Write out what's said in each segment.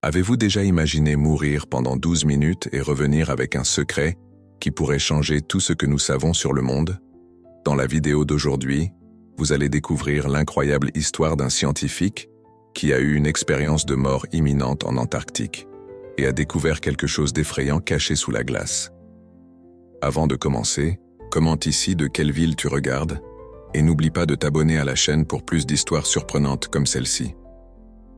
Avez-vous déjà imaginé mourir pendant 12 minutes et revenir avec un secret qui pourrait changer tout ce que nous savons sur le monde? Dans la vidéo d'aujourd'hui, vous allez découvrir l'incroyable histoire d'un scientifique qui a eu une expérience de mort imminente en Antarctique et a découvert quelque chose d'effrayant caché sous la glace. Avant de commencer, commente ici de quelle ville tu regardes et n'oublie pas de t'abonner à la chaîne pour plus d'histoires surprenantes comme celle-ci.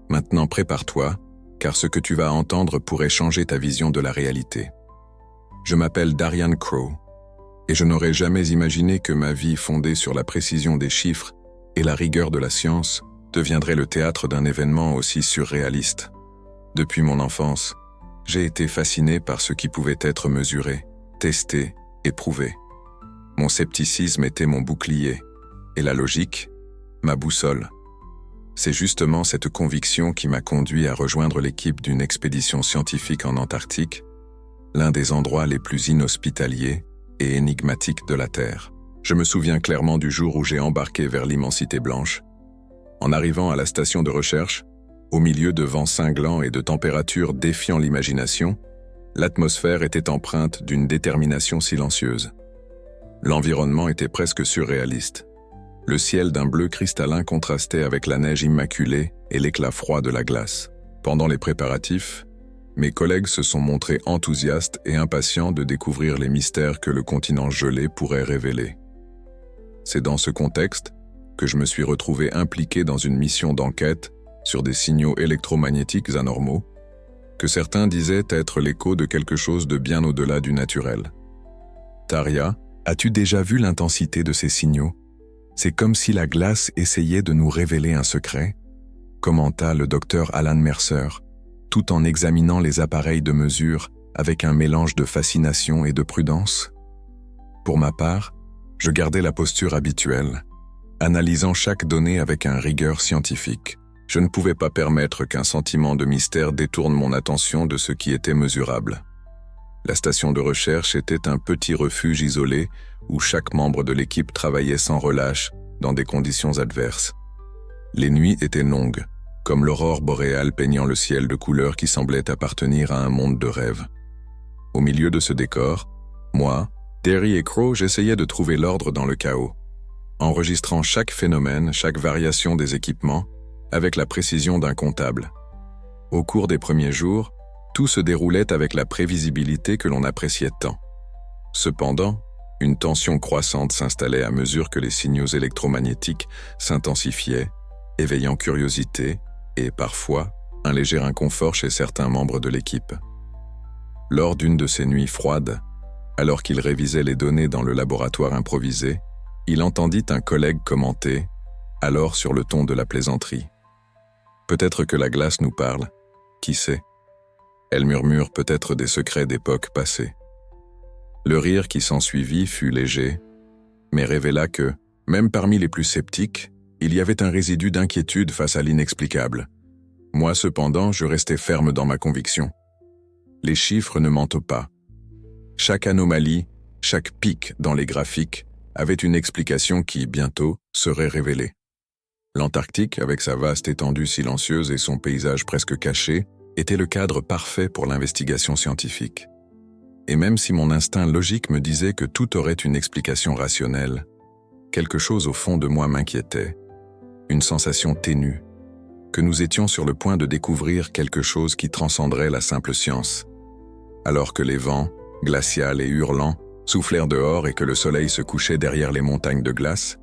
Maintenant, prépare-toi, car ce que tu vas entendre pourrait changer ta vision de la réalité. Je m'appelle Darian Crowe, et je n'aurais jamais imaginé que ma vie fondée sur la précision des chiffres et la rigueur de la science deviendrait le théâtre d'un événement aussi surréaliste. Depuis mon enfance, j'ai été fasciné par ce qui pouvait être mesuré, testé et prouvé. Mon scepticisme était mon bouclier, et la logique, ma boussole. C'est justement cette conviction qui m'a conduit à rejoindre l'équipe d'une expédition scientifique en Antarctique, l'un des endroits les plus inhospitaliers et énigmatiques de la Terre. Je me souviens clairement du jour où j'ai embarqué vers l'immensité blanche. En arrivant à la station de recherche, au milieu de vents cinglants et de températures défiant l'imagination, l'atmosphère était empreinte d'une détermination silencieuse. L'environnement était presque surréaliste. Le ciel d'un bleu cristallin contrastait avec la neige immaculée et l'éclat froid de la glace. Pendant les préparatifs, mes collègues se sont montrés enthousiastes et impatients de découvrir les mystères que le continent gelé pourrait révéler. C'est dans ce contexte que je me suis retrouvé impliqué dans une mission d'enquête sur des signaux électromagnétiques anormaux, que certains disaient être l'écho de quelque chose de bien au-delà du naturel. Taria, as-tu déjà vu l'intensité de ces signaux? C'est comme si la glace essayait de nous révéler un secret, commenta le docteur Alan Mercer, tout en examinant les appareils de mesure avec un mélange de fascination et de prudence. Pour ma part, je gardais la posture habituelle, analysant chaque donnée avec un rigueur scientifique. Je ne pouvais pas permettre qu'un sentiment de mystère détourne mon attention de ce qui était mesurable. La station de recherche était un petit refuge isolé où chaque membre de l'équipe travaillait sans relâche dans des conditions adverses. Les nuits étaient longues, comme l'aurore boréale peignant le ciel de couleurs qui semblaient appartenir à un monde de rêve. Au milieu de ce décor, moi, Terry et Crowe, j'essayais de trouver l'ordre dans le chaos, enregistrant chaque phénomène, chaque variation des équipements, avec la précision d'un comptable. Au cours des premiers jours, tout se déroulait avec la prévisibilité que l'on appréciait tant. Cependant, une tension croissante s'installait à mesure que les signaux électromagnétiques s'intensifiaient, éveillant curiosité et, parfois, un léger inconfort chez certains membres de l'équipe. Lors d'une de ces nuits froides, alors qu'il révisait les données dans le laboratoire improvisé, il entendit un collègue commenter, alors sur le ton de la plaisanterie. « Peut-être que la glace nous parle, qui sait ? Elle murmure peut-être des secrets d'époques passées. » Le rire qui s'ensuivit fut léger, mais révéla que, même parmi les plus sceptiques, il y avait un résidu d'inquiétude face à l'inexplicable. Moi, cependant, je restais ferme dans ma conviction. Les chiffres ne mentent pas. Chaque anomalie, chaque pic dans les graphiques avait une explication qui, bientôt, serait révélée. L'Antarctique, avec sa vaste étendue silencieuse et son paysage presque caché, était le cadre parfait pour l'investigation scientifique. Et même si mon instinct logique me disait que tout aurait une explication rationnelle, quelque chose au fond de moi m'inquiétait, une sensation ténue, que nous étions sur le point de découvrir quelque chose qui transcenderait la simple science. Alors que les vents, glacials et hurlants, soufflèrent dehors et que le soleil se couchait derrière les montagnes de glace,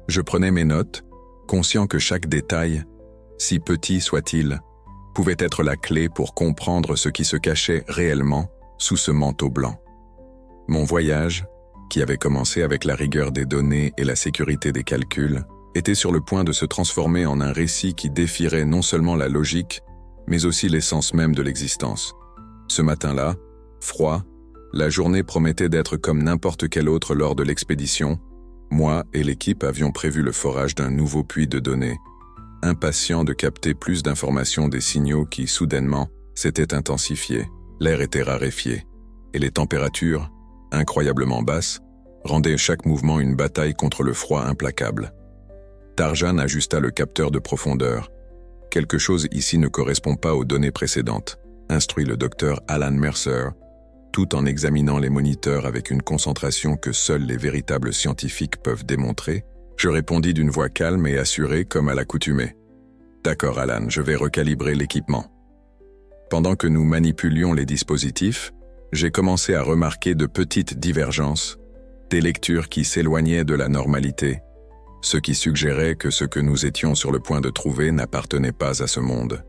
je prenais mes notes, conscient que chaque détail, si petit soit-il, pouvait être la clé pour comprendre ce qui se cachait réellement sous ce manteau blanc. Mon voyage, qui avait commencé avec la rigueur des données et la sécurité des calculs, était sur le point de se transformer en un récit qui défierait non seulement la logique, mais aussi l'essence même de l'existence. Ce matin-là, froid, la journée promettait d'être comme n'importe quelle autre lors de l'expédition. Moi et l'équipe avions prévu le forage d'un nouveau puits de données, impatients de capter plus d'informations des signaux qui, soudainement, s'étaient intensifiés. L'air était raréfié, et les températures, incroyablement basses, rendaient chaque mouvement une bataille contre le froid implacable. Tarjan ajusta le capteur de profondeur, Quelque chose ici ne correspond pas aux données précédentes, instruit le docteur Alan Mercer, tout en examinant les moniteurs avec une concentration que seuls les véritables scientifiques peuvent démontrer. Je répondis d'une voix calme et assurée comme à l'accoutumée. « D'accord Alan, je vais recalibrer l'équipement. » Pendant que nous manipulions les dispositifs, j'ai commencé à remarquer de petites divergences, des lectures qui s'éloignaient de la normalité, ce qui suggérait que ce que nous étions sur le point de trouver n'appartenait pas à ce monde.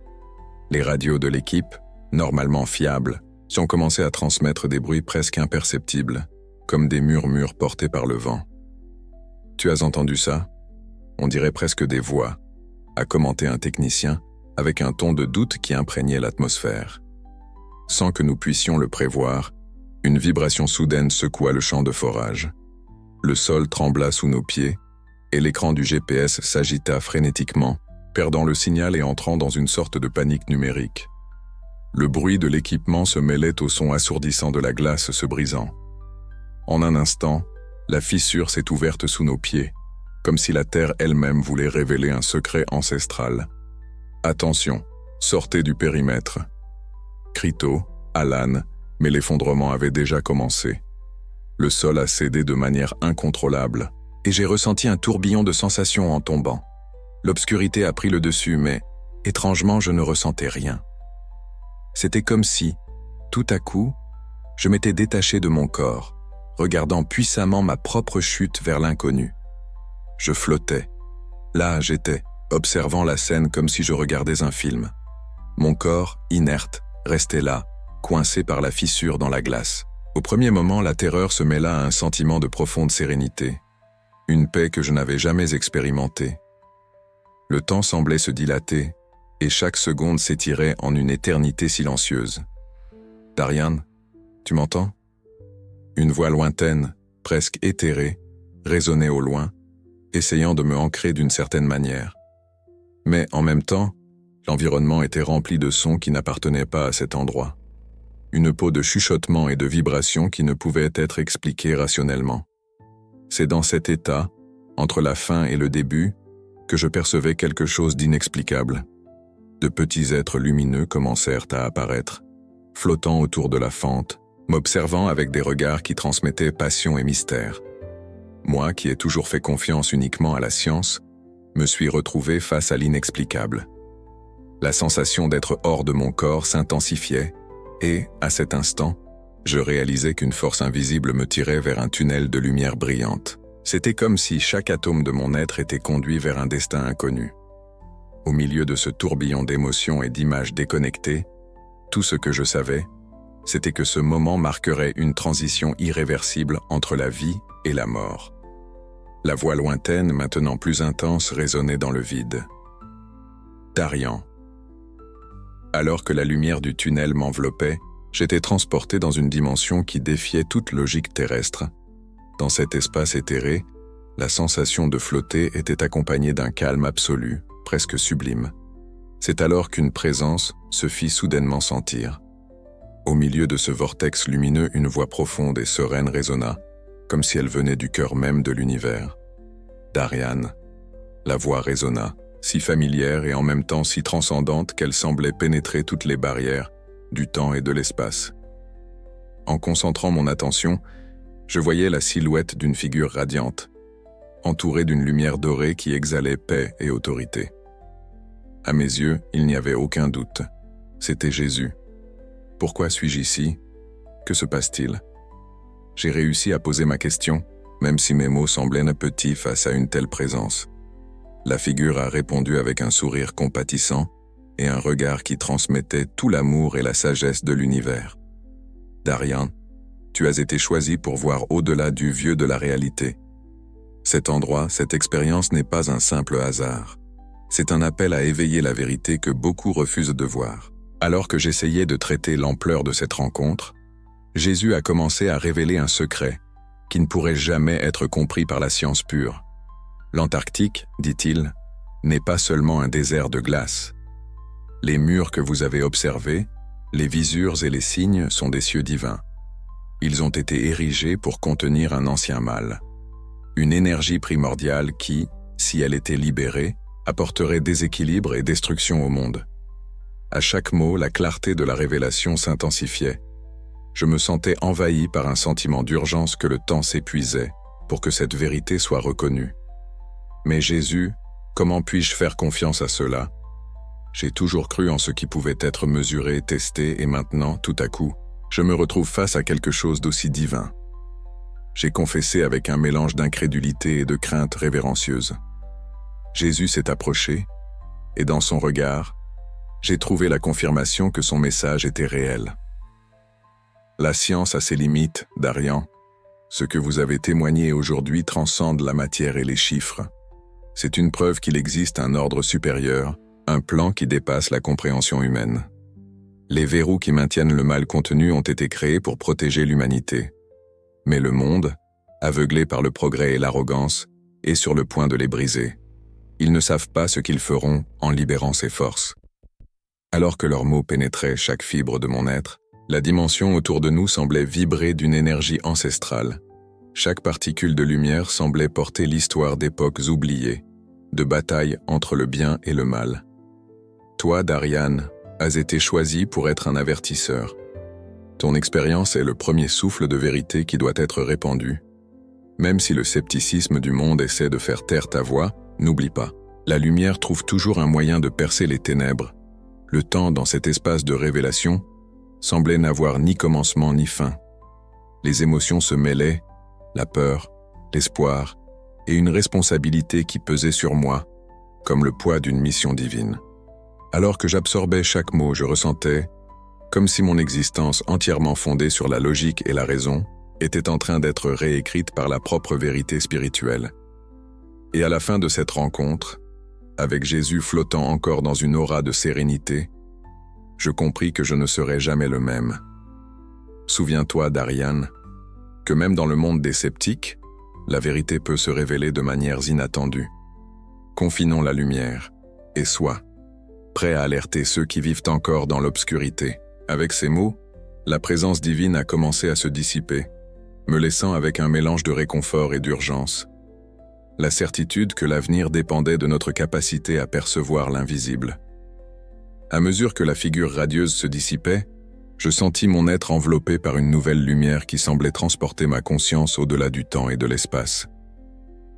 Les radios de l'équipe, normalement fiables, ont commencé à transmettre des bruits presque imperceptibles, comme des murmures portés par le vent. « Tu as entendu ça ? On dirait presque des voix », a commenté un technicien, avec un ton de doute qui imprégnait l'atmosphère. Sans que nous puissions le prévoir, une vibration soudaine secoua le champ de forage. Le sol trembla sous nos pieds, et l'écran du GPS s'agita frénétiquement, perdant le signal et entrant dans une sorte de panique numérique. Le bruit de l'équipement se mêlait au son assourdissant de la glace se brisant. En un instant, la fissure s'est ouverte sous nos pieds, comme si la terre elle-même voulait révéler un secret ancestral. « Attention, sortez du périmètre !» Crito, Alan, mais l'effondrement avait déjà commencé. Le sol a cédé de manière incontrôlable, et j'ai ressenti un tourbillon de sensations en tombant. L'obscurité a pris le dessus, mais, étrangement, je ne ressentais rien. C'était comme si, tout à coup, je m'étais détaché de mon corps, regardant puissamment ma propre chute vers l'inconnu. Je flottais. Là, j'étais, observant la scène comme si je regardais un film. Mon corps, inerte, restait là, coincé par la fissure dans la glace. Au premier moment, la terreur se mêla à un sentiment de profonde sérénité, une paix que je n'avais jamais expérimentée. Le temps semblait se dilater, et chaque seconde s'étirait en une éternité silencieuse. « Darian, tu m'entends ?» Une voix lointaine, presque éthérée, résonnait au loin, essayant de me ancrer d'une certaine manière. Mais en même temps, l'environnement était rempli de sons qui n'appartenaient pas à cet endroit. Une peau de chuchotements et de vibrations qui ne pouvaient être expliquées rationnellement. C'est dans cet état, entre la fin et le début, que je percevais quelque chose d'inexplicable. De petits êtres lumineux commencèrent à apparaître, flottant autour de la fente, m'observant avec des regards qui transmettaient passion et mystère. Moi, qui ai toujours fait confiance uniquement à la science, me suis retrouvé face à l'inexplicable. La sensation d'être hors de mon corps s'intensifiait, et, à cet instant, je réalisais qu'une force invisible me tirait vers un tunnel de lumière brillante. C'était comme si chaque atome de mon être était conduit vers un destin inconnu. Au milieu de ce tourbillon d'émotions et d'images déconnectées, tout ce que je savais, c'était que ce moment marquerait une transition irréversible entre la vie et la mort. La voix lointaine, maintenant plus intense, résonnait dans le vide. « Darian !» Alors que la lumière du tunnel m'enveloppait, j'étais transporté dans une dimension qui défiait toute logique terrestre. Dans cet espace éthéré, la sensation de flotter était accompagnée d'un calme absolu, presque sublime. C'est alors qu'une présence se fit soudainement sentir. Au milieu de ce vortex lumineux, une voix profonde et sereine résonna, comme si elle venait du cœur même de l'univers. « Darian !» La voix résonna, si familière et en même temps si transcendante qu'elle semblait pénétrer toutes les barrières du temps et de l'espace. En concentrant mon attention, je voyais la silhouette d'une figure radiante, entourée d'une lumière dorée qui exhalait paix et autorité. À mes yeux, il n'y avait aucun doute. C'était Jésus. Pourquoi suis-je ici? Que se passe-t-il? J'ai réussi à poser ma question, même si mes mots semblaient petits face à une telle présence. La figure a répondu avec un sourire compatissant et un regard qui transmettait tout l'amour et la sagesse de l'univers. « Darian, tu as été choisi pour voir au-delà du vieux de la réalité. Cet endroit, cette expérience n'est pas un simple hasard. C'est un appel à éveiller la vérité que beaucoup refusent de voir. » Alors que j'essayais de traiter l'ampleur de cette rencontre, Jésus a commencé à révéler un secret qui ne pourrait jamais être compris par la science pure. L'Antarctique, dit-il, n'est pas seulement un désert de glace. Les murs que vous avez observés, les visures et les signes sont des cieux divins. Ils ont été érigés pour contenir un ancien mal, une énergie primordiale qui, si elle était libérée, apporterait déséquilibre et destruction au monde. À chaque mot, la clarté de la révélation s'intensifiait. Je me sentais envahi par un sentiment d'urgence que le temps s'épuisait pour que cette vérité soit reconnue. Mais Jésus, comment puis-je faire confiance à cela? J'ai toujours cru en ce qui pouvait être mesuré, testé, et maintenant, tout à coup, je me retrouve face à quelque chose d'aussi divin. J'ai confessé avec un mélange d'incrédulité et de crainte révérencieuse. Jésus s'est approché, et dans son regard, j'ai trouvé la confirmation que son message était réel. La science a ses limites, Darian. Ce que vous avez témoigné aujourd'hui transcende la matière et les chiffres. C'est une preuve qu'il existe un ordre supérieur, un plan qui dépasse la compréhension humaine. Les verrous qui maintiennent le mal contenu ont été créés pour protéger l'humanité. Mais le monde, aveuglé par le progrès et l'arrogance, est sur le point de les briser. Ils ne savent pas ce qu'ils feront en libérant ces forces. Alors que leurs mots pénétraient chaque fibre de mon être, la dimension autour de nous semblait vibrer d'une énergie ancestrale. Chaque particule de lumière semblait porter l'histoire d'époques oubliées, de batailles entre le bien et le mal. Toi, Darian, as été choisi pour être un avertisseur. Ton expérience est le premier souffle de vérité qui doit être répandu. Même si le scepticisme du monde essaie de faire taire ta voix, n'oublie pas, la lumière trouve toujours un moyen de percer les ténèbres. Le temps dans cet espace de révélation semblait n'avoir ni commencement ni fin. Les émotions se mêlaient, la peur, l'espoir et une responsabilité qui pesait sur moi, comme le poids d'une mission divine. Alors que j'absorbais chaque mot, je ressentais, comme si mon existence entièrement fondée sur la logique et la raison était en train d'être réécrite par la propre vérité spirituelle. Et à la fin de cette rencontre, avec Jésus flottant encore dans une aura de sérénité, je compris que je ne serais jamais le même. Souviens-toi, Darian, que même dans le monde des sceptiques, la vérité peut se révéler de manières inattendues. Confinons la lumière, et sois prêt à alerter ceux qui vivent encore dans l'obscurité. Avec ces mots, la présence divine a commencé à se dissiper, me laissant avec un mélange de réconfort et d'urgence. La certitude que l'avenir dépendait de notre capacité à percevoir l'invisible. À mesure que la figure radieuse se dissipait, je sentis mon être enveloppé par une nouvelle lumière qui semblait transporter ma conscience au-delà du temps et de l'espace.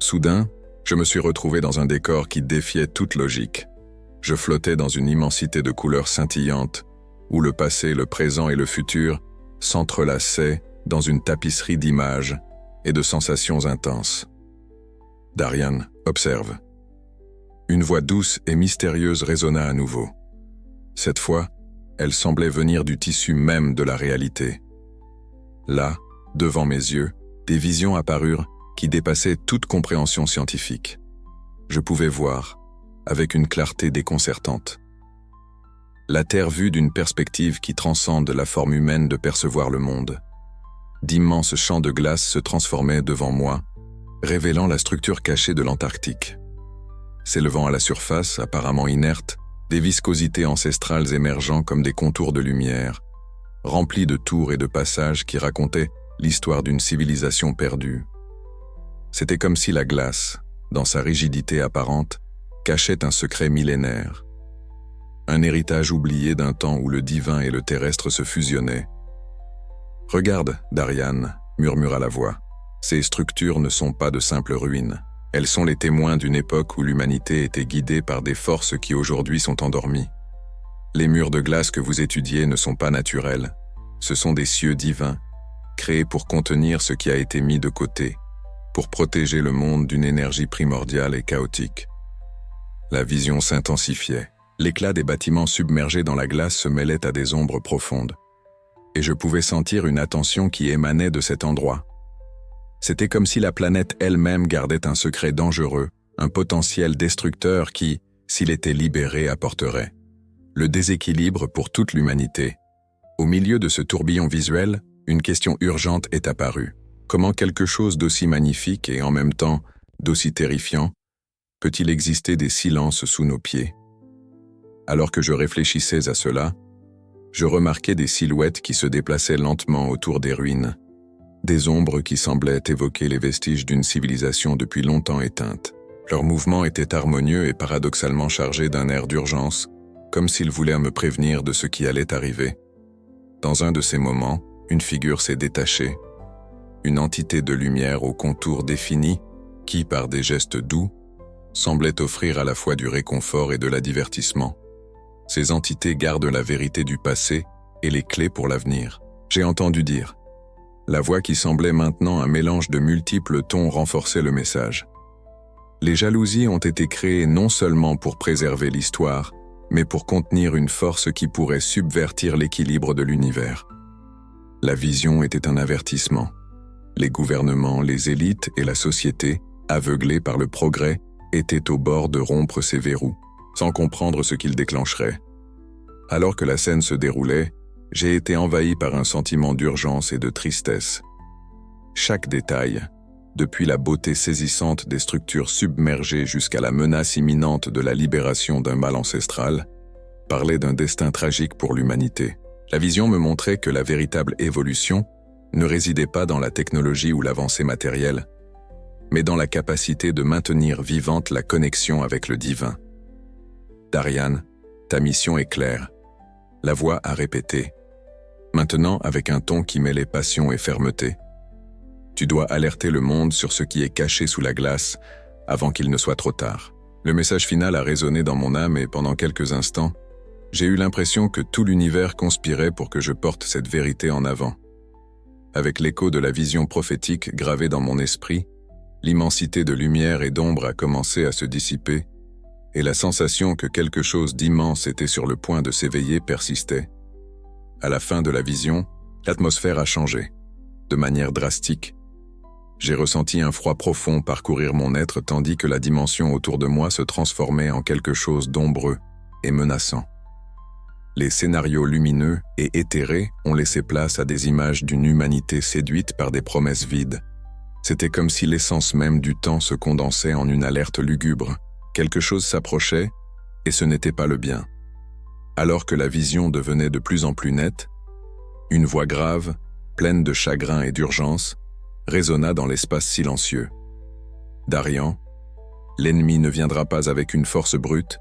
Soudain, je me suis retrouvé dans un décor qui défiait toute logique. Je flottais dans une immensité de couleurs scintillantes, où le passé, le présent et le futur s'entrelaçaient dans une tapisserie d'images et de sensations intenses. Darian, observe. Une voix douce et mystérieuse résonna à nouveau. Cette fois, elle semblait venir du tissu même de la réalité. Là, devant mes yeux, des visions apparurent qui dépassaient toute compréhension scientifique. Je pouvais voir, avec une clarté déconcertante, la Terre vue d'une perspective qui transcende la forme humaine de percevoir le monde. D'immenses champs de glace se transformaient devant moi, révélant la structure cachée de l'Antarctique. S'élevant à la surface, apparemment inerte, des viscosités ancestrales émergeant comme des contours de lumière, remplis de tours et de passages qui racontaient l'histoire d'une civilisation perdue. C'était comme si la glace, dans sa rigidité apparente, cachait un secret millénaire. Un héritage oublié d'un temps où le divin et le terrestre se fusionnaient. « Regarde, Darian, » murmura la voix. « Ces structures ne sont pas de simples ruines. Elles sont les témoins d'une époque où l'humanité était guidée par des forces qui aujourd'hui sont endormies. Les murs de glace que vous étudiez ne sont pas naturels. Ce sont des cieux divins, créés pour contenir ce qui a été mis de côté, pour protéger le monde d'une énergie primordiale et chaotique. » La vision s'intensifiait. L'éclat des bâtiments submergés dans la glace se mêlait à des ombres profondes. Et je pouvais sentir une attention qui émanait de cet endroit. C'était comme si la planète elle-même gardait un secret dangereux, un potentiel destructeur qui, s'il était libéré, apporterait le déséquilibre pour toute l'humanité. Au milieu de ce tourbillon visuel, une question urgente est apparue. Comment quelque chose d'aussi magnifique et en même temps d'aussi terrifiant peut-il exister des silences sous nos pieds? Alors que je réfléchissais à cela, je remarquais des silhouettes qui se déplaçaient lentement autour des ruines, des ombres qui semblaient évoquer les vestiges d'une civilisation depuis longtemps éteinte. Leurs mouvements étaient harmonieux et paradoxalement chargés d'un air d'urgence, comme s'ils voulaient me prévenir de ce qui allait arriver. Dans un de ces moments, une figure s'est détachée, une entité de lumière aux contours définis qui, par des gestes doux, semblait offrir à la fois du réconfort et de la divertissement. Ces entités gardent la vérité du passé et les clés pour l'avenir. J'ai entendu dire. La voix qui semblait maintenant un mélange de multiples tons renforçait le message. Les jalousies ont été créées non seulement pour préserver l'histoire, mais pour contenir une force qui pourrait subvertir l'équilibre de l'univers. La vision était un avertissement. Les gouvernements, les élites et la société, aveuglés par le progrès, étaient au bord de rompre ces verrous, sans comprendre ce qu'ils déclencheraient. Alors que la scène se déroulait, j'ai été envahi par un sentiment d'urgence et de tristesse. Chaque détail, depuis la beauté saisissante des structures submergées jusqu'à la menace imminente de la libération d'un mal ancestral, parlait d'un destin tragique pour l'humanité. La vision me montrait que la véritable évolution ne résidait pas dans la technologie ou l'avancée matérielle, mais dans la capacité de maintenir vivante la connexion avec le divin. Darian, ta mission est claire. La voix a répété, maintenant avec un ton qui mêlait passion et fermeté. Tu dois alerter le monde sur ce qui est caché sous la glace avant qu'il ne soit trop tard. Le message final a résonné dans mon âme et pendant quelques instants, j'ai eu l'impression que tout l'univers conspirait pour que je porte cette vérité en avant. Avec l'écho de la vision prophétique gravée dans mon esprit, l'immensité de lumière et d'ombre a commencé à se dissiper, et la sensation que quelque chose d'immense était sur le point de s'éveiller persistait. À la fin de la vision, l'atmosphère a changé, de manière drastique. J'ai ressenti un froid profond parcourir mon être tandis que la dimension autour de moi se transformait en quelque chose d'ombreux et menaçant. Les scénarios lumineux et éthérés ont laissé place à des images d'une humanité séduite par des promesses vides. C'était comme si l'essence même du temps se condensait en une alerte lugubre. Quelque chose s'approchait, et ce n'était pas le bien. Alors que la vision devenait de plus en plus nette, une voix grave, pleine de chagrin et d'urgence, résonna dans l'espace silencieux. « Darian, l'ennemi ne viendra pas avec une force brute,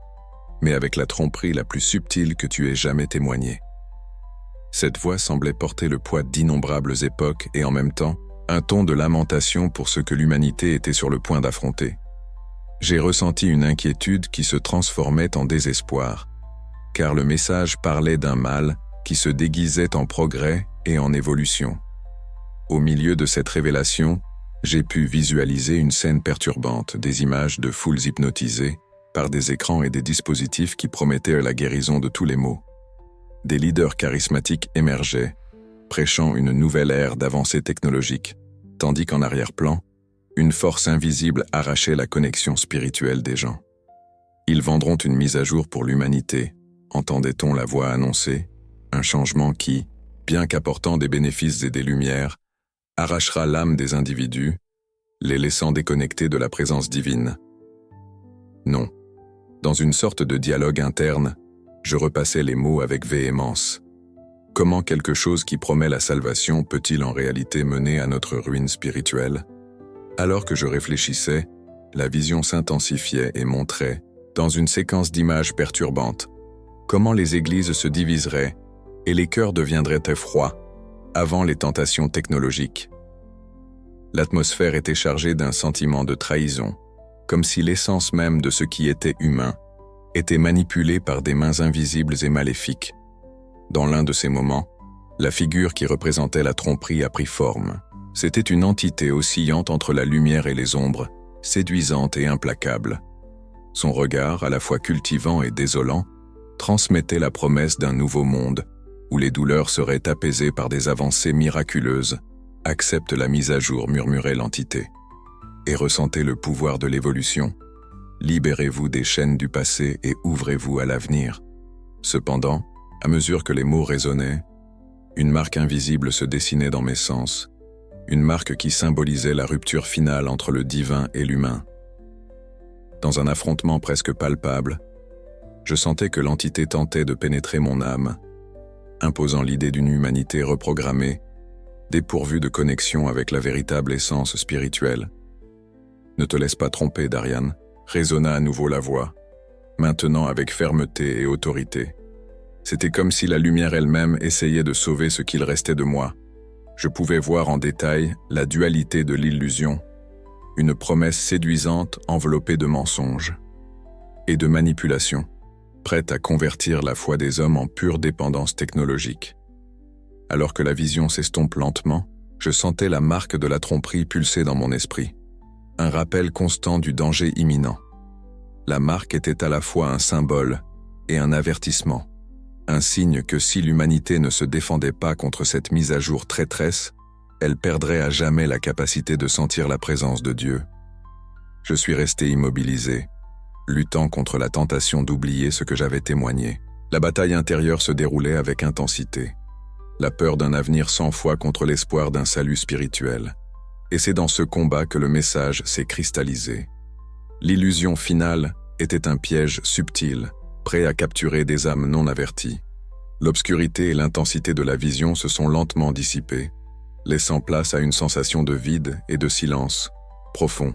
mais avec la tromperie la plus subtile que tu aies jamais témoignée. » Cette voix semblait porter le poids d'innombrables époques et en même temps, un ton de lamentation pour ce que l'humanité était sur le point d'affronter. J'ai ressenti une inquiétude qui se transformait en désespoir, car le message parlait d'un mal qui se déguisait en progrès et en évolution. Au milieu de cette révélation, j'ai pu visualiser une scène perturbante, des images de foules hypnotisées par des écrans et des dispositifs qui promettaient la guérison de tous les maux. Des leaders charismatiques émergeaient, prêchant une nouvelle ère d'avancée technologique, tandis qu'en arrière-plan, une force invisible arrachait la connexion spirituelle des gens. Ils vendront une mise à jour pour l'humanité, entendait-on la voix annoncer, un changement qui, bien qu'apportant des bénéfices et des lumières, arrachera l'âme des individus, les laissant déconnectés de la présence divine. Non. Dans une sorte de dialogue interne, je repassais les mots avec véhémence. Comment quelque chose qui promet la salvation peut-il en réalité mener à notre ruine spirituelle ? Alors que je réfléchissais, la vision s'intensifiait et montrait, dans une séquence d'images perturbantes, comment les églises se diviseraient et les cœurs deviendraient effrois avant les tentations technologiques. L'atmosphère était chargée d'un sentiment de trahison, comme si l'essence même de ce qui était humain était manipulée par des mains invisibles et maléfiques. Dans l'un de ces moments, la figure qui représentait la tromperie a pris forme. C'était une entité oscillante entre la lumière et les ombres, séduisante et implacable. Son regard, à la fois cultivant et désolant, transmettait la promesse d'un nouveau monde, où les douleurs seraient apaisées par des avancées miraculeuses. « Accepte la mise à jour », murmurait l'entité. « Et ressentez le pouvoir de l'évolution. Libérez-vous des chaînes du passé et ouvrez-vous à l'avenir. » Cependant, à mesure que les mots résonnaient, une marque invisible se dessinait dans mes sens, une marque qui symbolisait la rupture finale entre le divin et l'humain. Dans un affrontement presque palpable, je sentais que l'entité tentait de pénétrer mon âme, imposant l'idée d'une humanité reprogrammée, dépourvue de connexion avec la véritable essence spirituelle. Ne te laisse pas tromper, Darian. résonna à nouveau la voix, maintenant avec fermeté et autorité. C'était comme si la lumière elle-même essayait de sauver ce qu'il restait de moi. Je pouvais voir en détail la dualité de l'illusion, une promesse séduisante enveloppée de mensonges et de manipulation, prête à convertir la foi des hommes en pure dépendance technologique. Alors que la vision s'estompe lentement, je sentais la marque de la tromperie pulser dans mon esprit, un rappel constant du danger imminent. La marque était à la fois un symbole et un avertissement, un signe que si l'humanité ne se défendait pas contre cette mise à jour traîtresse, elle perdrait à jamais la capacité de sentir la présence de Dieu. Je suis resté immobilisé, luttant contre la tentation d'oublier ce que j'avais témoigné. La bataille intérieure se déroulait avec intensité. La peur d'un avenir sans foi contre l'espoir d'un salut spirituel. Et c'est dans ce combat que le message s'est cristallisé. L'illusion finale était un piège subtil, prêt à capturer des âmes non averties. L'obscurité et l'intensité de la vision se sont lentement dissipées, laissant place à une sensation de vide et de silence profond.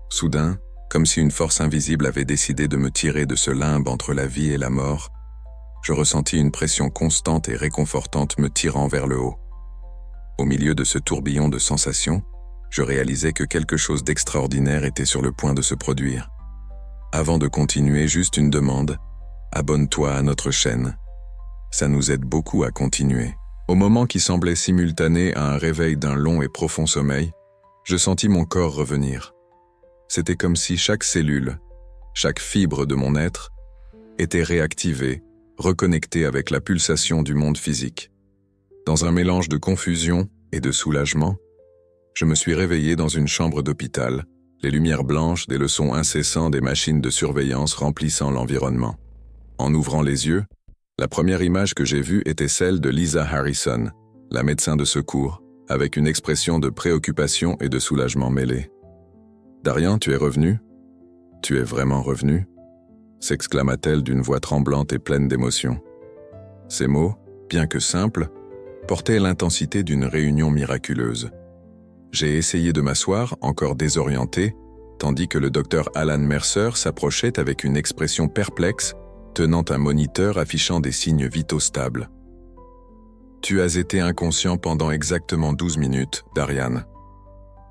Soudain, comme si une force invisible avait décidé de me tirer de ce limbe entre la vie et la mort, je ressentis une pression constante et réconfortante me tirant vers le haut. Au milieu de ce tourbillon de sensations, je réalisais que quelque chose d'extraordinaire était sur le point de se produire. Avant de continuer, juste une demande, abonne-toi à notre chaîne. Ça nous aide beaucoup à continuer. Au moment qui semblait simultané à un réveil d'un long et profond sommeil, je sentis mon corps revenir. C'était comme si chaque cellule, chaque fibre de mon être, était réactivée, reconnectée avec la pulsation du monde physique. Dans un mélange de confusion et de soulagement, je me suis réveillé dans une chambre d'hôpital, les lumières blanches des leçons incessants des machines de surveillance remplissant l'environnement. En ouvrant les yeux, la première image que j'ai vue était celle de Lisa Harrison, la médecin de secours, avec une expression de préoccupation et de soulagement mêlés. « Darian, tu es revenu ? Tu es vraiment revenu ?» s'exclama-t-elle d'une voix tremblante et pleine d'émotion. Ces mots, bien que simples, portaient l'intensité d'une réunion miraculeuse. J'ai essayé de m'asseoir, encore désorienté, tandis que le docteur Alan Mercer s'approchait avec une expression perplexe, tenant un moniteur affichant des signes vitaux stables. « Tu as été inconscient pendant exactement 12 minutes, Darian.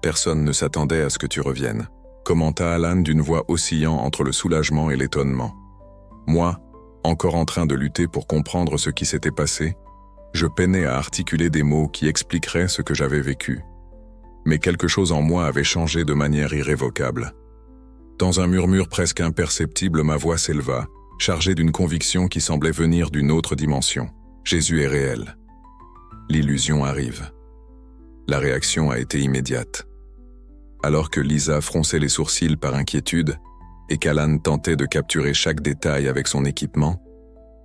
Personne ne s'attendait à ce que tu reviennes. » commenta Alan d'une voix oscillant entre le soulagement et l'étonnement. Moi, encore en train de lutter pour comprendre ce qui s'était passé, je peinais à articuler des mots qui expliqueraient ce que j'avais vécu. Mais quelque chose en moi avait changé de manière irrévocable. Dans un murmure presque imperceptible, ma voix s'éleva, chargée d'une conviction qui semblait venir d'une autre dimension. Jésus est réel. L'illusion arrive. La réaction a été immédiate. Alors que Lisa fronçait les sourcils par inquiétude et qu'Alan tentait de capturer chaque détail avec son équipement,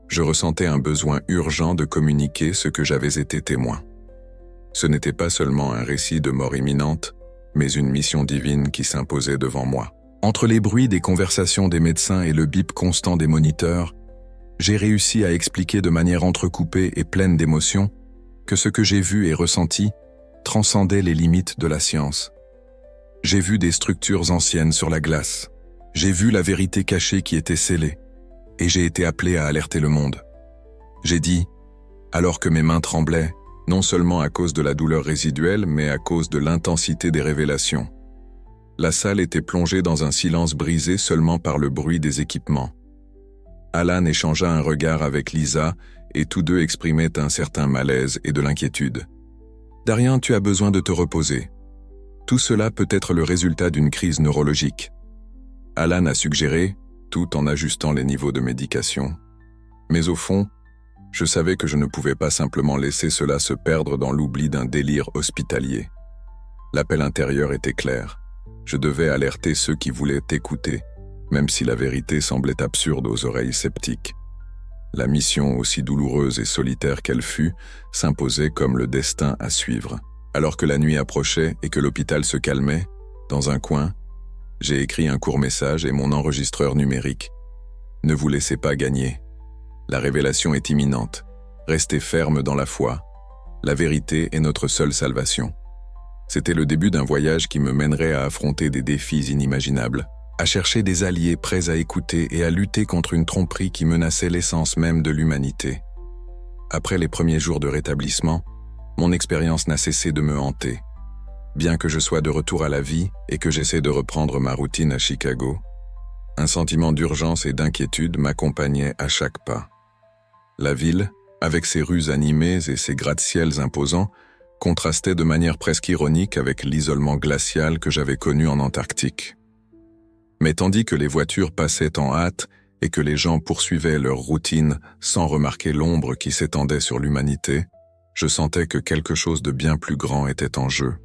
je ressentais un besoin urgent de communiquer ce que j'avais été témoin. Ce n'était pas seulement un récit de mort imminente, mais une mission divine qui s'imposait devant moi. Entre les bruits des conversations des médecins et le bip constant des moniteurs, j'ai réussi à expliquer de manière entrecoupée et pleine d'émotion que ce que j'ai vu et ressenti transcendait les limites de la science. J'ai vu des structures anciennes sur la glace. J'ai vu la vérité cachée qui était scellée. Et j'ai été appelé à alerter le monde. J'ai dit, alors que mes mains tremblaient, non seulement à cause de la douleur résiduelle, mais à cause de l'intensité des révélations. La salle était plongée dans un silence brisé seulement par le bruit des équipements. Alan échangea un regard avec Lisa et tous deux exprimaient un certain malaise et de l'inquiétude. « Darian, tu as besoin de te reposer. Tout cela peut être le résultat d'une crise neurologique. » Alan a suggéré, tout en ajustant les niveaux de médication. Mais au fond, je savais que je ne pouvais pas simplement laisser cela se perdre dans l'oubli d'un délire hospitalier. L'appel intérieur était clair. Je devais alerter ceux qui voulaient écouter, même si la vérité semblait absurde aux oreilles sceptiques. La mission, aussi douloureuse et solitaire qu'elle fut, s'imposait comme le destin à suivre. Alors que la nuit approchait et que l'hôpital se calmait, dans un coin, j'ai écrit un court message et mon enregistreur numérique. Ne vous laissez pas gagner. La révélation est imminente. Restez ferme dans la foi. La vérité est notre seule salvation. C'était le début d'un voyage qui me mènerait à affronter des défis inimaginables. à chercher des alliés prêts à écouter et à lutter contre une tromperie qui menaçait l'essence même de l'humanité. Après les premiers jours de rétablissement, mon expérience n'a cessé de me hanter. Bien que je sois de retour à la vie et que j'essaie de reprendre ma routine à Chicago, un sentiment d'urgence et d'inquiétude m'accompagnait à chaque pas. La ville, avec ses rues animées et ses gratte-ciels imposants, contrastait de manière presque ironique avec l'isolement glacial que j'avais connu en Antarctique. Mais tandis que les voitures passaient en hâte et que les gens poursuivaient leur routine sans remarquer l'ombre qui s'étendait sur l'humanité, je sentais que quelque chose de bien plus grand était en jeu.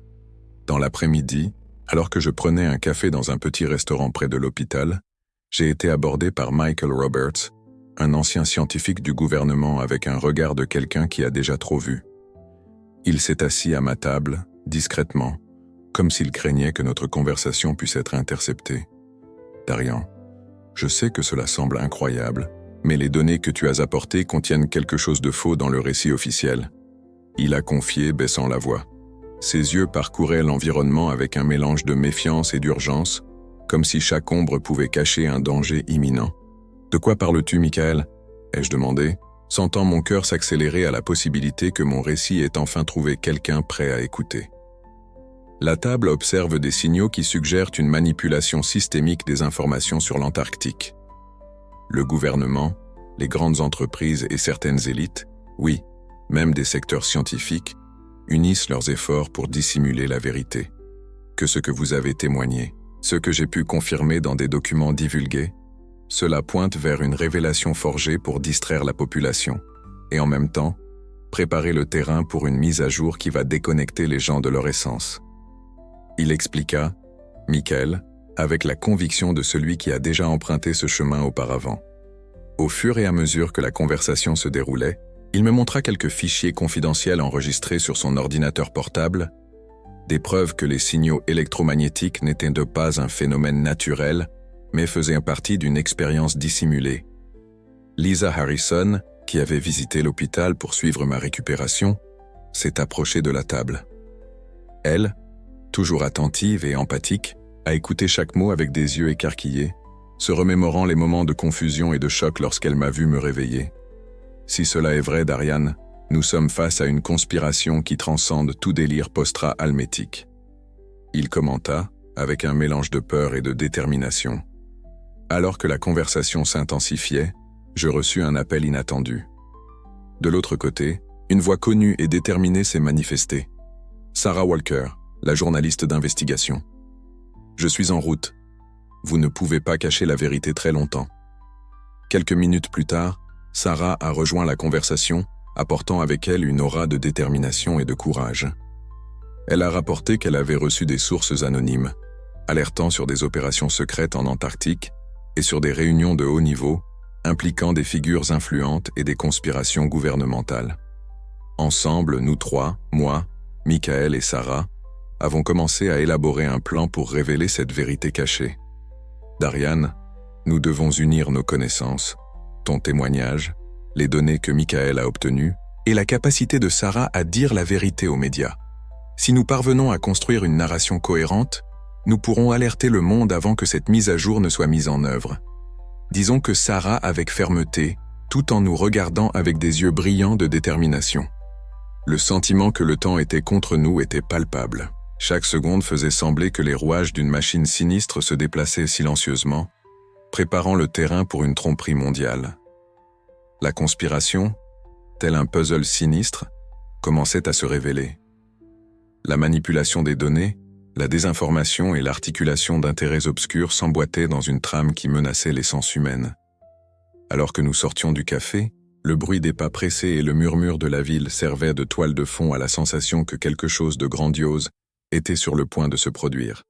Dans l'après-midi, alors que je prenais un café dans un petit restaurant près de l'hôpital, j'ai été abordé par Michael Roberts, un ancien scientifique du gouvernement avec un regard de quelqu'un qui a déjà trop vu. Il s'est assis à ma table, discrètement, comme s'il craignait que notre conversation puisse être interceptée. « Darian, je sais que cela semble incroyable, mais les données que tu as apportées contiennent quelque chose de faux dans le récit officiel. » Il a confié, baissant la voix. Ses yeux parcouraient l'environnement avec un mélange de méfiance et d'urgence, comme si chaque ombre pouvait cacher un danger imminent. « De quoi parles-tu, Michael ?» ai-je demandé, sentant mon cœur s'accélérer à la possibilité que mon récit ait enfin trouvé quelqu'un prêt à écouter. La table observe des signaux qui suggèrent une manipulation systémique des informations sur l'Antarctique. Le gouvernement, les grandes entreprises et certaines élites, oui, même des secteurs scientifiques, unissent leurs efforts pour dissimuler la vérité. Que ce que vous avez témoigné, ce que j'ai pu confirmer dans des documents divulgués, cela pointe vers une révélation forgée pour distraire la population, et en même temps, préparer le terrain pour une mise à jour qui va déconnecter les gens de leur essence. Il expliqua, Michael, avec la conviction de celui qui a déjà emprunté ce chemin auparavant. Au fur et à mesure que la conversation se déroulait, il me montra quelques fichiers confidentiels enregistrés sur son ordinateur portable, des preuves que les signaux électromagnétiques n'étaient pas un phénomène naturel, mais faisaient partie d'une expérience dissimulée. Lisa Harrison, qui avait visité l'hôpital pour suivre ma récupération, s'est approchée de la table. Elle, toujours attentive et empathique, a écouté chaque mot avec des yeux écarquillés, se remémorant les moments de confusion et de choc lorsqu'elle m'a vu me réveiller. Si cela est vrai, Darian, nous sommes face à une conspiration qui transcende tout délire post-almétique. Il commenta, avec un mélange de peur et de détermination. Alors que la conversation s'intensifiait, je reçus un appel inattendu. De l'autre côté, une voix connue et déterminée s'est manifestée. Sarah Walker, la journaliste d'investigation. Je suis en route. Vous ne pouvez pas cacher la vérité très longtemps. Quelques minutes plus tard, Sarah a rejoint la conversation, apportant avec elle une aura de détermination et de courage. Elle a rapporté qu'elle avait reçu des sources anonymes, alertant sur des opérations secrètes en Antarctique et sur des réunions de haut niveau, impliquant des figures influentes et des conspirations gouvernementales. Ensemble, nous trois, moi, Michael et Sarah, avons commencé à élaborer un plan pour révéler cette vérité cachée. Darian, nous devons unir nos connaissances, ton témoignage, les données que Michael a obtenues, et la capacité de Sarah à dire la vérité aux médias. Si nous parvenons à construire une narration cohérente, nous pourrons alerter le monde avant que cette mise à jour ne soit mise en œuvre. Disons que Sarah avec fermeté, tout en nous regardant avec des yeux brillants de détermination. Le sentiment que le temps était contre nous était palpable. Chaque seconde faisait sembler que les rouages d'une machine sinistre se déplaçaient silencieusement, préparant le terrain pour une tromperie mondiale. La conspiration, tel un puzzle sinistre, commençait à se révéler. La manipulation des données, la désinformation et l'articulation d'intérêts obscurs s'emboîtaient dans une trame qui menaçait l'essence humaine. Alors que nous sortions du café, le bruit des pas pressés et le murmure de la ville servaient de toile de fond à la sensation que quelque chose de grandiose était sur le point de se produire.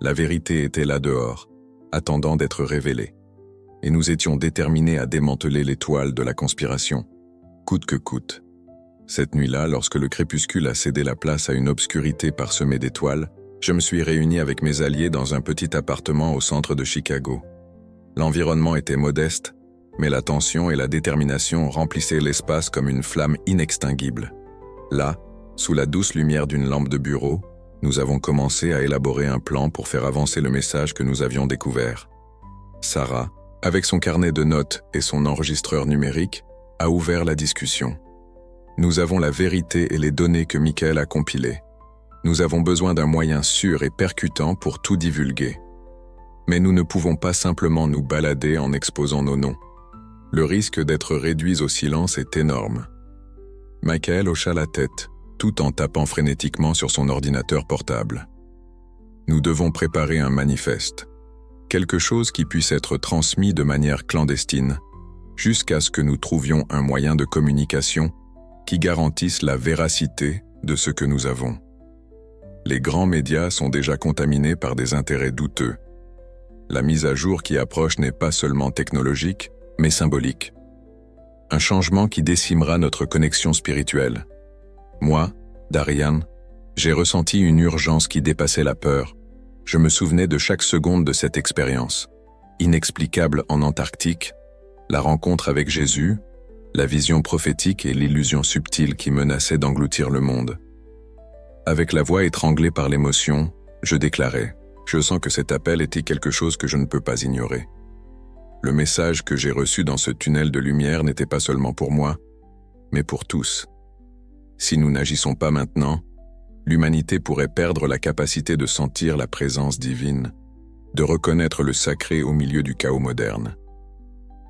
La vérité était là dehors, attendant d'être révélée. Et nous étions déterminés à démanteler les toiles de la conspiration, coûte que coûte. Cette nuit-là, lorsque le crépuscule a cédé la place à une obscurité parsemée d'étoiles, je me suis réuni avec mes alliés dans un petit appartement au centre de Chicago. L'environnement était modeste, mais la tension et la détermination remplissaient l'espace comme une flamme inextinguible. Là, sous la douce lumière d'une lampe de bureau, Nous avons commencé à élaborer un plan pour faire avancer le message que nous avions découvert. Sarah, avec son carnet de notes et son enregistreur numérique, a ouvert la discussion. Nous avons la vérité et les données que Michael a compilées. Nous avons besoin d'un moyen sûr et percutant pour tout divulguer. Mais nous ne pouvons pas simplement nous balader en exposant nos noms. Le risque d'être réduits au silence est énorme. Michael hocha la tête, tout en tapant frénétiquement sur son ordinateur portable. Nous devons préparer un manifeste. Quelque chose qui puisse être transmis de manière clandestine, jusqu'à ce que nous trouvions un moyen de communication qui garantisse la véracité de ce que nous avons. Les grands médias sont déjà contaminés par des intérêts douteux. La mise à jour qui approche n'est pas seulement technologique, mais symbolique. Un changement qui décimera notre connexion spirituelle. Moi, Darian, j'ai ressenti une urgence qui dépassait la peur. Je me souvenais de chaque seconde de cette expérience. Inexplicable en Antarctique, la rencontre avec Jésus, la vision prophétique et l'illusion subtile qui menaçaient d'engloutir le monde. Avec la voix étranglée par l'émotion, je déclarais « Je sens que cet appel était quelque chose que je ne peux pas ignorer. » Le message que j'ai reçu dans ce tunnel de lumière n'était pas seulement pour moi, mais pour tous. Si nous n'agissons pas maintenant, l'humanité pourrait perdre la capacité de sentir la présence divine, de reconnaître le sacré au milieu du chaos moderne.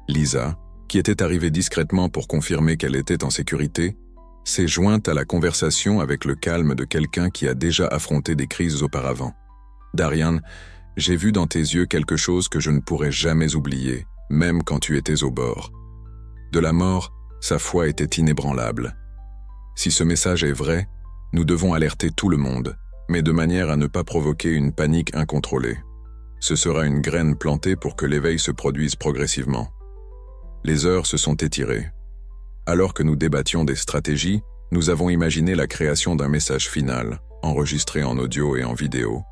Lisa, qui était arrivée discrètement pour confirmer qu'elle était en sécurité, s'est jointe à la conversation avec le calme de quelqu'un qui a déjà affronté des crises auparavant. « Darian, j'ai vu dans tes yeux quelque chose que je ne pourrai jamais oublier, même quand tu étais au bord. De la mort, sa foi était inébranlable. Si ce message est vrai, nous devons alerter tout le monde, mais de manière à ne pas provoquer une panique incontrôlée. Ce sera une graine plantée pour que l'éveil se produise progressivement. » Les heures se sont étirées. Alors que nous débattions des stratégies, nous avons imaginé la création d'un message final, enregistré en audio et en vidéo,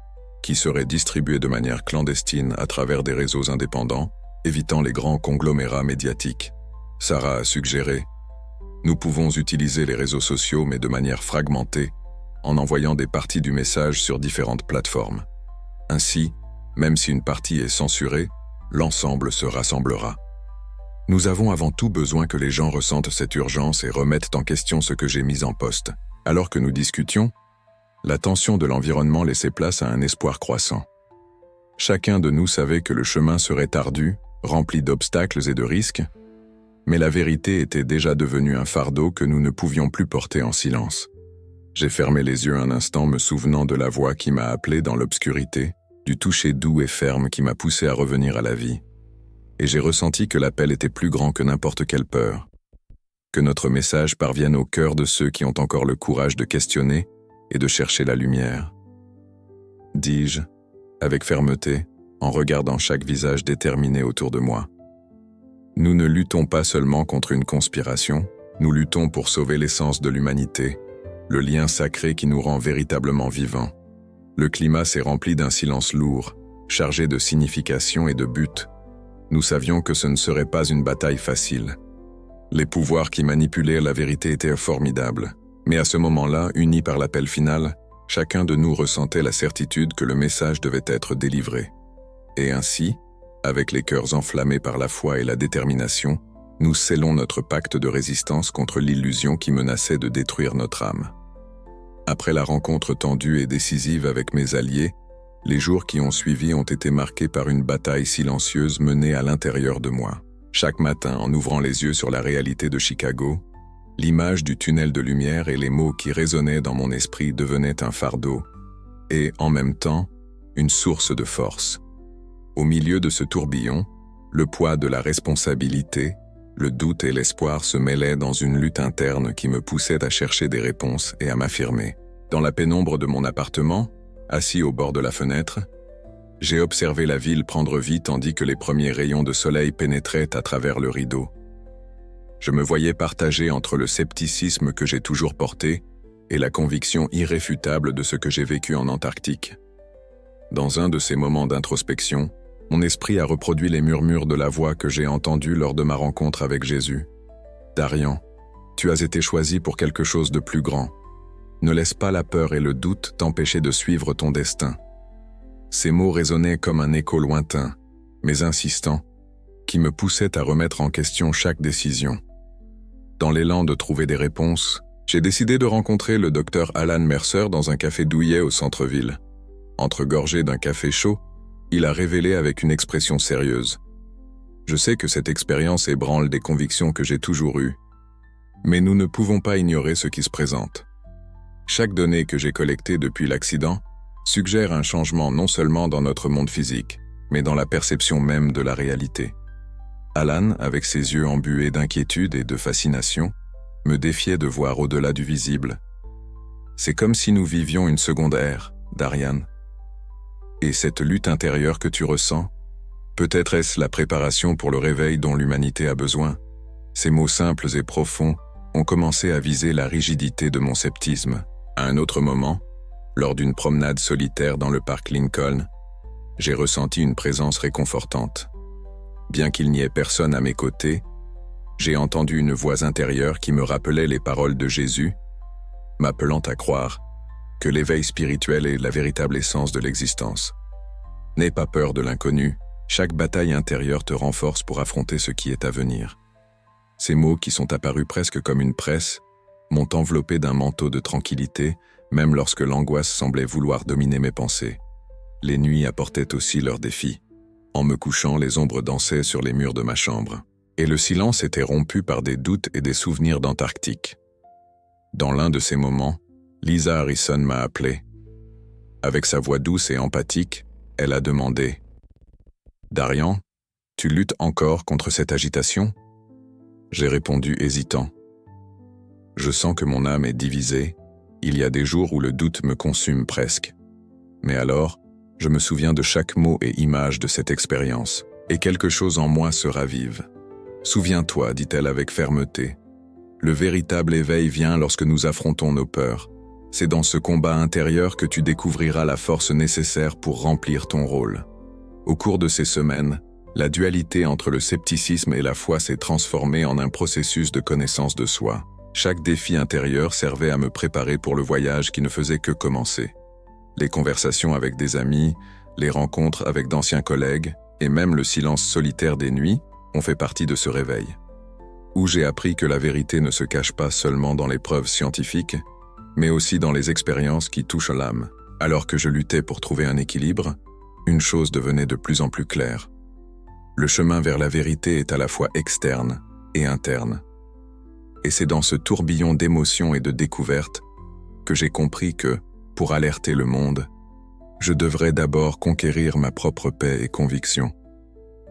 qui serait distribué de manière clandestine à travers des réseaux indépendants, évitant les grands conglomérats médiatiques. Sarah a suggéré « Nous pouvons utiliser les réseaux sociaux mais de manière fragmentée, en envoyant des parties du message sur différentes plateformes. Ainsi, même si une partie est censurée, l'ensemble se rassemblera. » Nous avons avant tout besoin que les gens ressentent cette urgence et remettent en question ce que j'ai mis en poste. Alors que nous discutions, la tension de l'environnement laissait place à un espoir croissant. Chacun de nous savait que le chemin serait ardu, rempli d'obstacles et de risques, mais la vérité était déjà devenue un fardeau que nous ne pouvions plus porter en silence. J'ai fermé les yeux un instant, me souvenant de la voix qui m'a appelé dans l'obscurité, du toucher doux et ferme qui m'a poussé à revenir à la vie. Et j'ai ressenti que l'appel était plus grand que n'importe quelle peur. Que notre message parvienne au cœur de ceux qui ont encore le courage de questionner et de chercher la lumière. Dis-je, avec fermeté, en regardant chaque visage déterminé autour de moi. Nous ne luttons pas seulement contre une conspiration, nous luttons pour sauver l'essence de l'humanité, le lien sacré qui nous rend véritablement vivants. Le climat s'est rempli d'un silence lourd, chargé de signification et de but. Nous savions que ce ne serait pas une bataille facile. Les pouvoirs qui manipulaient la vérité étaient formidables, mais à ce moment-là, unis par l'appel final, chacun de nous ressentait la certitude que le message devait être délivré. Et ainsi, avec les cœurs enflammés par la foi et la détermination, nous scellons notre pacte de résistance contre l'illusion qui menaçait de détruire notre âme. Après la rencontre tendue et décisive avec mes alliés, les jours qui ont suivi ont été marqués par une bataille silencieuse menée à l'intérieur de moi. Chaque matin, en ouvrant les yeux sur la réalité de Chicago, l'image du tunnel de lumière et les mots qui résonnaient dans mon esprit devenaient un fardeau et, en même temps, une source de force. Au milieu de ce tourbillon, le poids de la responsabilité, le doute et l'espoir se mêlaient dans une lutte interne qui me poussait à chercher des réponses et à m'affirmer. Dans la pénombre de mon appartement, assis au bord de la fenêtre, j'ai observé la ville prendre vie tandis que les premiers rayons de soleil pénétraient à travers le rideau. Je me voyais partagé entre le scepticisme que j'ai toujours porté et la conviction irréfutable de ce que j'ai vécu en Antarctique. Dans un de ces moments d'introspection, mon esprit a reproduit les murmures de la voix que j'ai entendue lors de ma rencontre avec Jésus. « Darian, tu as été choisi pour quelque chose de plus grand. Ne laisse pas la peur et le doute t'empêcher de suivre ton destin. Ces mots résonnaient comme un écho lointain, mais insistant, qui me poussait à remettre en question chaque décision. Dans l'élan de trouver des réponses, j'ai décidé de rencontrer le docteur Alan Mercer dans un café douillet au centre-ville. Entre gorgées d'un café chaud, il a révélé avec une expression sérieuse. Je sais que cette expérience ébranle des convictions que j'ai toujours eues, mais nous ne pouvons pas ignorer ce qui se présente. Chaque donnée que j'ai collectée depuis l'accident suggère un changement non seulement dans notre monde physique, mais dans la perception même de la réalité. Alan, avec ses yeux embués d'inquiétude et de fascination, me défiait de voir au-delà du visible. C'est comme si nous vivions une seconde ère, Darian. Et cette lutte intérieure que tu ressens, peut-être est-ce la préparation pour le réveil dont l'humanité a besoin. Ces mots simples et profonds ont commencé à viser la rigidité de mon sceptisme. À un autre moment, lors d'une promenade solitaire dans le parc Lincoln, j'ai ressenti une présence réconfortante. Bien qu'il n'y ait personne à mes côtés, j'ai entendu une voix intérieure qui me rappelait les paroles de Jésus, m'appelant à croire que l'éveil spirituel est la véritable essence de l'existence. N'aie pas peur de l'inconnu, chaque bataille intérieure te renforce pour affronter ce qui est à venir. Ces mots qui sont apparus presque comme une presse m'ont enveloppé d'un manteau de tranquillité, même lorsque l'angoisse semblait vouloir dominer mes pensées. Les nuits apportaient aussi leurs défis. En me couchant, les ombres dansaient sur les murs de ma chambre, et le silence était rompu par des doutes et des souvenirs d'Antarctique. Dans l'un de ces moments, Lisa Harrison m'a appelé. Avec sa voix douce et empathique, elle a demandé « Darian, tu luttes encore contre cette agitation ?» J'ai répondu hésitant. Je sens que mon âme est divisée, il y a des jours où le doute me consume presque. Mais alors, je me souviens de chaque mot et image de cette expérience, et quelque chose en moi se ravive. « Souviens-toi, dit-elle avec fermeté, le véritable éveil vient lorsque nous affrontons nos peurs. C'est dans ce combat intérieur que tu découvriras la force nécessaire pour remplir ton rôle. » Au cours de ces semaines, la dualité entre le scepticisme et la foi s'est transformée en un processus de connaissance de soi. Chaque défi intérieur servait à me préparer pour le voyage qui ne faisait que commencer. Les conversations avec des amis, les rencontres avec d'anciens collègues, et même le silence solitaire des nuits ont fait partie de ce réveil. Où j'ai appris que la vérité ne se cache pas seulement dans les preuves scientifiques, mais aussi dans les expériences qui touchent l'âme. Alors que je luttais pour trouver un équilibre, une chose devenait de plus en plus claire. Le chemin vers la vérité est à la fois externe et interne. Et c'est dans ce tourbillon d'émotions et de découvertes que j'ai compris que, pour alerter le monde, je devrais d'abord conquérir ma propre paix et conviction.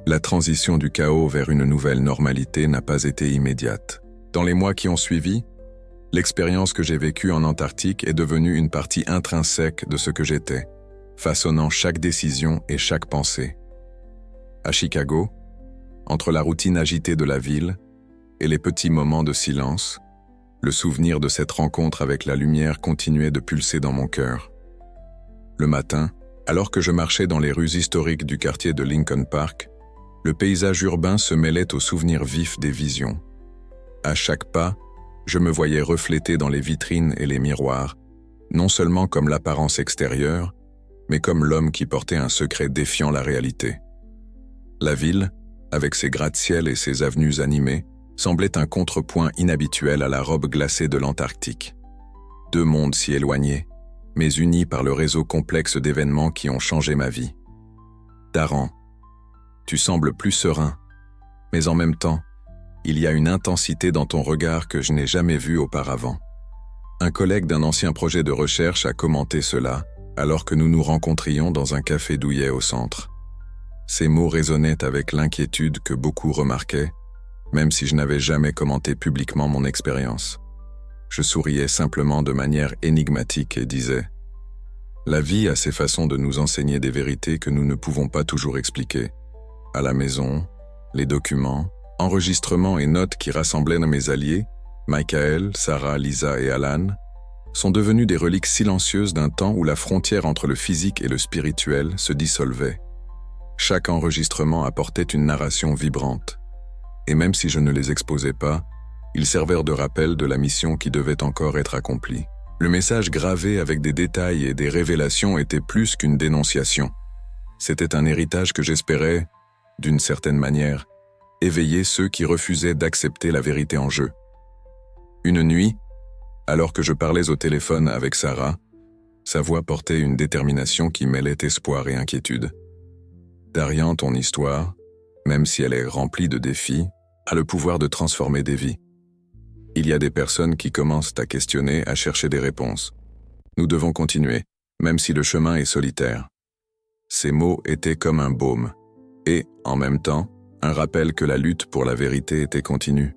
La transition du chaos vers une nouvelle normalité n'a pas été immédiate. Dans les mois qui ont suivi, l'expérience que j'ai vécue en Antarctique est devenue une partie intrinsèque de ce que j'étais, façonnant chaque décision et chaque pensée. À Chicago, entre la routine agitée de la ville et les petits moments de silence, le souvenir de cette rencontre avec la lumière continuait de pulser dans mon cœur. Le matin, alors que je marchais dans les rues historiques du quartier de Lincoln Park, le paysage urbain se mêlait aux souvenirs vifs des visions. À chaque pas, je me voyais reflété dans les vitrines et les miroirs, non seulement comme l'apparence extérieure, mais comme l'homme qui portait un secret défiant la réalité. La ville, avec ses gratte-ciel et ses avenues animées, semblait un contrepoint inhabituel à la robe glacée de l'Antarctique. Deux mondes si éloignés, mais unis par le réseau complexe d'événements qui ont changé ma vie. Daran, tu sembles plus serein, mais en même temps, il y a une intensité dans ton regard que je n'ai jamais vue auparavant. Un collègue d'un ancien projet de recherche a commenté cela, alors que nous nous rencontrions dans un café douillet au centre. Ces mots résonnaient avec l'inquiétude que beaucoup remarquaient, même si je n'avais jamais commenté publiquement mon expérience. Je souriais simplement de manière énigmatique et disais « La vie a ses façons de nous enseigner des vérités que nous ne pouvons pas toujours expliquer. À la maison, les documents, enregistrements et notes qui rassemblaient mes alliés, Michael, Sarah, Lisa et Alan, sont devenus des reliques silencieuses d'un temps où la frontière entre le physique et le spirituel se dissolvait. Chaque enregistrement apportait une narration vibrante. Et même si je ne les exposais pas, ils servirent de rappel de la mission qui devait encore être accomplie. Le message gravé avec des détails et des révélations était plus qu'une dénonciation. C'était un héritage que j'espérais, d'une certaine manière, éveiller ceux qui refusaient d'accepter la vérité en jeu. Une nuit, alors que je parlais au téléphone avec Sarah, sa voix portait une détermination qui mêlait espoir et inquiétude. Darian, ton histoire, même si elle est remplie de défis, a le pouvoir de transformer des vies. Il y a des personnes qui commencent à questionner, à chercher des réponses. Nous devons continuer, même si le chemin est solitaire. Ces mots étaient comme un baume, et, en même temps, un rappel que la lutte pour la vérité était continue.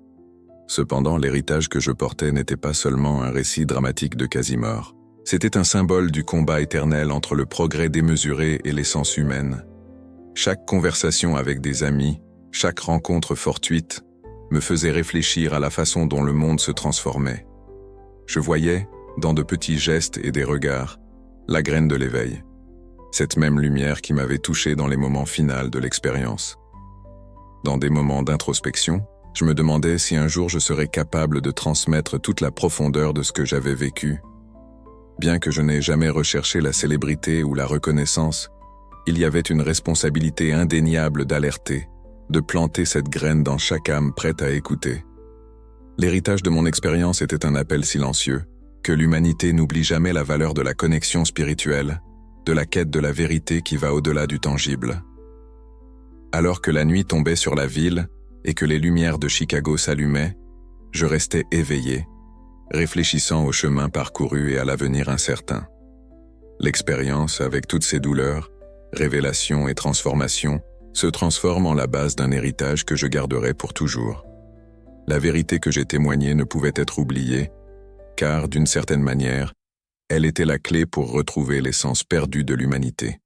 Cependant, l'héritage que je portais n'était pas seulement un récit dramatique de quasi-mort. C'était un symbole du combat éternel entre le progrès démesuré et l'essence humaine. Chaque conversation avec des amis, chaque rencontre fortuite, me faisait réfléchir à la façon dont le monde se transformait. Je voyais, dans de petits gestes et des regards, la graine de l'éveil. Cette même lumière qui m'avait touché dans les moments finals de l'expérience. Dans des moments d'introspection, je me demandais si un jour je serais capable de transmettre toute la profondeur de ce que j'avais vécu. Bien que je n'ai jamais recherché la célébrité ou la reconnaissance, il y avait une responsabilité indéniable d'alerter, de planter cette graine dans chaque âme prête à écouter. L'héritage de mon expérience était un appel silencieux, que l'humanité n'oublie jamais la valeur de la connexion spirituelle, de la quête de la vérité qui va au-delà du tangible. Alors que la nuit tombait sur la ville et que les lumières de Chicago s'allumaient, je restais éveillé, réfléchissant au chemin parcouru et à l'avenir incertain. L'expérience, avec toutes ses douleurs, révélations et transformations, se transforme en la base d'un héritage que je garderai pour toujours. La vérité que j'ai témoignée ne pouvait être oubliée, car, d'une certaine manière, elle était la clé pour retrouver l'essence perdue de l'humanité.